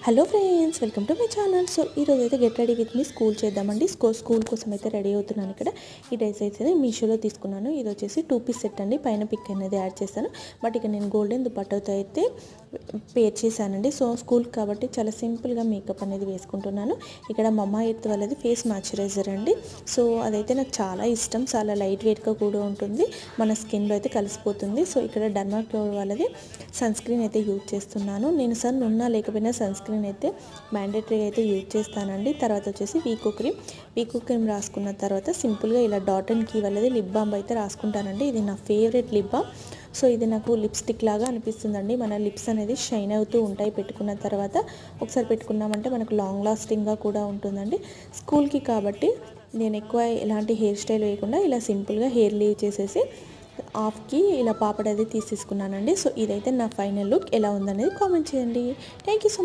Hello friends, welcome to my channel. So ఈరోజు అయితే get ready with me school చేద్దామండి. School కోసం అయితే రెడీ అవుతున్నాను. ఇక్కడ ఈ డ్రెస్ అయితే మీషోలో తీసుకున్నాను. ఇది వచ్చేసి 2 పీస్ సెట్ అండి. పైన పిక్ అనేది యాడ్ చేస్తాను. బట్ ఇక నేను గోల్డెన్ దుపట్టాతో అయితే పేర్ చేశానండి. సో స్కూల్ కాబట్టి చాలా సింపుల్గా మేకప్ అనేది వేసుకుంటున్నాను. ఇక్కడ మమ్మా ఎర్త్ వాళ్ళది ఫేస్ మాయిశ్చరైజర్ అండి. సో అదైతే నాకు చాలా ఇష్టం. చాలా లైట్ వెయిట్గా కూడా ఉంటుంది, మన స్కిన్లో అయితే కలిసిపోతుంది. సో ఇక్కడ డర్మాకోర్ వాళ్ళది సన్ స్క్రీన్ అయితే యూజ్ చేస్తున్నాను. నేను సన్ ఉన్నా లేకపోయినా సన్ స్క్రీన్ అయితే మ్యాండేటరీగా అయితే యూజ్ చేస్తానండి. తర్వాత వచ్చేసి వీకో క్రీమ్ రాసుకున్న తర్వాత సింపుల్గా ఇలా డాట్ అండ్ కీ వాళ్ళది లిప్ బామ్ అయితే రాసుకుంటానండి. ఇది నా ఫేవరెట్ లిప్ బామ్. సో ఇది నాకు లిప్స్టిక్ లాగా అనిపిస్తుందండి. మన లిప్స్ అనేది షైన్ అవుతూ ఉంటాయి పెట్టుకున్న తర్వాత. ఒకసారి పెట్టుకున్నామంటే మనకు లాంగ్ లాస్టింగ్గా కూడా ఉంటుందండి. స్కూల్కి కాబట్టి నేను ఎక్కువ ఎలాంటి హెయిర్ స్టైల్ వేయకుండా ఇలా సింపుల్గా హెయిర్ లీవ్ చేసేసి హాఫ్కి ఇలా పాపడ అది తీసేసుకున్నానండి. సో ఇదైతే నా ఫైనల్ లుక్. ఎలా ఉందనేది కామెంట్ చేయండి. Thank you so much.